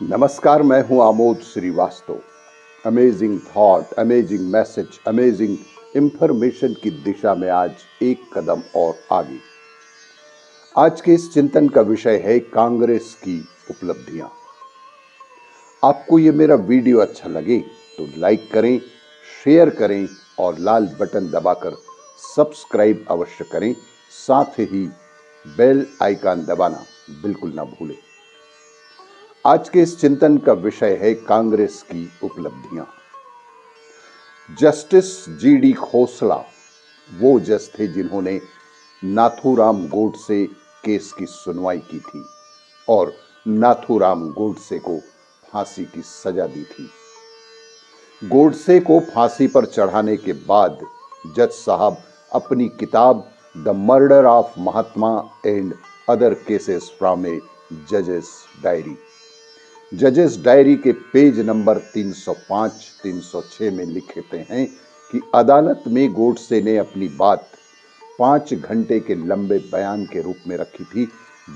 नमस्कार, मैं हूं Amod Srivastava. Amazing thought, amazing message, amazing information की दिशा में आज एक कदम और आगे। आज के इस चिंतन का विषय है कांग्रेस की उपलब्धियां। आपको ये मेरा वीडियो अच्छा लगे तो लाइक करें, शेयर करें और लाल बटन दबाकर सब्सक्राइब अवश्य करें। साथ ही बेल आइकन दबाना बिल्कुल ना भूलें। आज के इस चिंतन का विषय है कांग्रेस की उपलब्धियां। जस्टिस जीडी खोसला वो जज थे जिन्होंने नाथूराम गोडसे केस की सुनवाई की थी और नाथूराम गोडसे को फांसी की सजा दी थी। गोडसे को फांसी पर चढ़ाने के बाद जज साहब अपनी किताब the murder of Mahatma and other cases from a जजेस डायरी के पेज नंबर 305-306 में लिखते हैं कि अदालत में गोडसे ने अपनी बात 5 घंटे के लंबे बयान के रूप में रखी थी,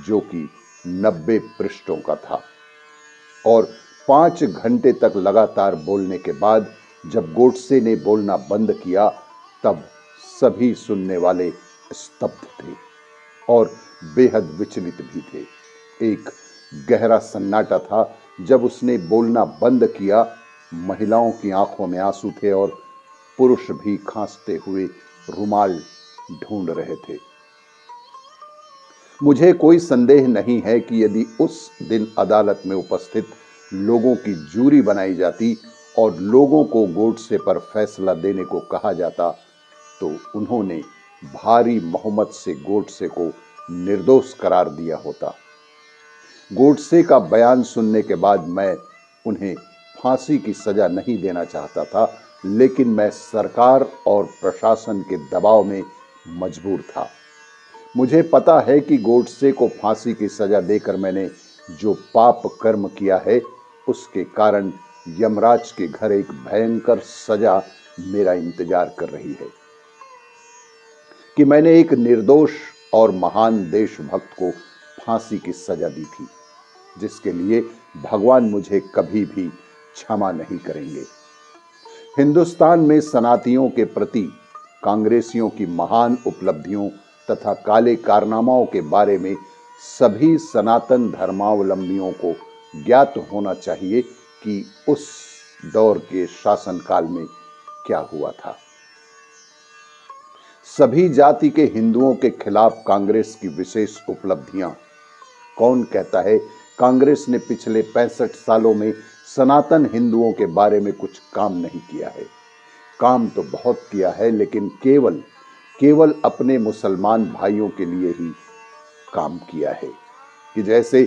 जो कि 90 पृष्ठों का था। और 5 घंटे तक लगातार बोलने के बाद जब गोडसे ने बोलना बंद किया, तब सभी सुनने वाले स्तब्ध थे और बेहद विचलित भी थे। एक गहरा सन्नाटा था। जब उसने बोलना बंद किया, महिलाओं की आंखों में आंसू थे और पुरुष भी खांसते हुए रुमाल ढूंढ रहे थे। मुझे कोई संदेह नहीं है कि यदि उस दिन अदालत में उपस्थित लोगों की जूरी बनाई जाती और लोगों को गोडसे पर फैसला देने को कहा जाता, तो उन्होंने भारी बहुमत से गोडसे को निर्दोष करार दिया होता। गोडसे का बयान सुनने के बाद मैं उन्हें फांसी की सजा नहीं देना चाहता था, लेकिन मैं सरकार और प्रशासन के दबाव में मजबूर था। मुझे पता है कि गोडसे को फांसी की सजा देकर मैंने जो पाप कर्म किया है, उसके कारण यमराज के घर एक भयंकर सजा मेरा इंतजार कर रही है। कि मैंने एक निर्दोष और महान देशभक्त को फांसी की सजा दी थी, जिसके लिए भगवान मुझे कभी भी क्षमा नहीं करेंगे। हिंदुस्तान में सनातियों के प्रति कांग्रेसियों की महान उपलब्धियों तथा काले कारनामाओं के बारे में सभी सनातन धर्मावलंबियों को ज्ञात होना चाहिए कि उस दौर के शासनकाल में क्या हुआ था। सभी जाति के हिंदुओं के खिलाफ कांग्रेस की विशेष उपलब्धियां। कौन कहता है कांग्रेस ने पिछले 65 सालों में सनातन हिंदुओं के बारे में कुछ काम नहीं किया है? काम तो बहुत किया है, लेकिन केवल अपने मुसलमान भाइयों के लिए ही काम किया है। कि जैसे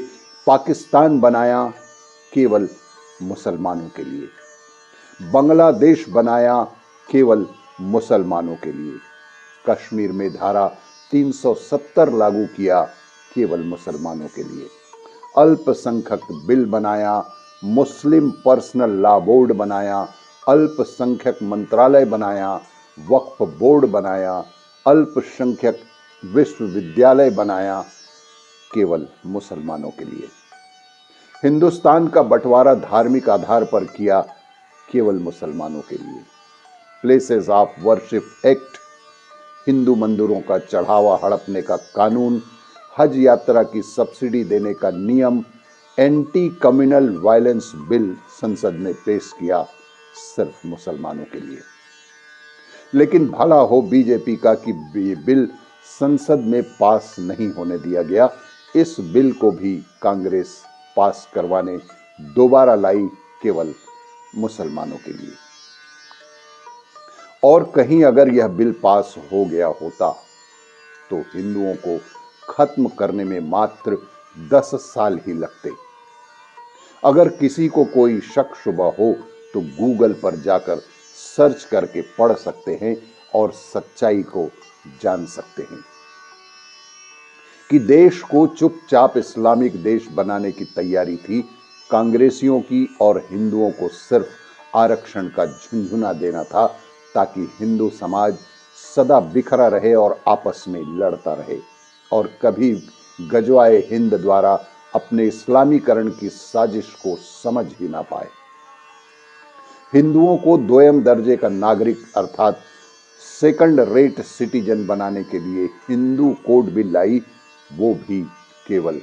पाकिस्तान बनाया केवल मुसलमानों के लिए, बांग्लादेश बनाया केवल मुसलमानों के लिए, कश्मीर में धारा 370 लागू किया केवल मुसलमानों के लिए, अल्पसंख्यक बिल बनाया, मुस्लिम पर्सनल लॉ बोर्ड बनाया, अल्पसंख्यक मंत्रालय बनाया, वक्फ बोर्ड बनाया, अल्पसंख्यक विश्वविद्यालय बनाया केवल मुसलमानों के लिए। हिंदुस्तान का बंटवारा धार्मिक आधार पर किया केवल मुसलमानों के लिए। Places of worship act, Hindu मंदिरों का चढ़ावा हड़पने का कानून, हज यात्रा की सब्सिडी देने का नियम, एंटी कम्युनल वायलेंस बिल संसद में पेश किया सिर्फ मुसलमानों के लिए। लेकिन भला हो बीजेपी का कि ये बिल संसद में पास नहीं होने दिया गया। इस बिल को भी कांग्रेस पास करवाने दोबारा लाई केवल मुसलमानों के लिए। और कहीं अगर यह बिल पास हो गया होता तो हिंदुओं को खत्म करने में मात्र 10 साल ही लगते। अगर किसी को कोई शक शुबा हो तो गूगल पर जाकर सर्च करके पढ़ सकते हैं और सच्चाई को जान सकते हैं कि देश को चुपचाप इस्लामिक देश बनाने की तैयारी थी कांग्रेसियों की, और हिंदुओं को सिर्फ आरक्षण का झुनझुना देना था ताकि हिंदू समाज सदा बिखरा रहे और आपस में लड़ता रहे और कभी गजवाए हिंद द्वारा अपने इस्लामीकरण की साजिश को समझ ही ना पाए। हिंदुओं को दोयम दर्जे का नागरिक अर्थात सेकंड रेट सिटीजन बनाने के लिए हिंदू कोड बिल लाई, वो भी केवल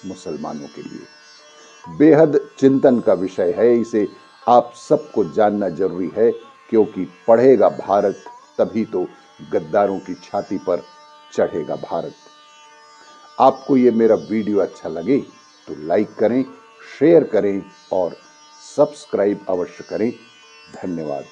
मुसलमानों के लिए। बेहद चिंतन का विषय है, इसे आप सबको जानना जरूरी है, क्योंकि पढ़ेगा भारत तभी तो गद्दारों की छाती पर चढ़ेगा भारत। आपको ये मेरा वीडियो अच्छा लगे तो लाइक करें, शेयर करें और सब्सक्राइब अवश्य करें। धन्यवाद।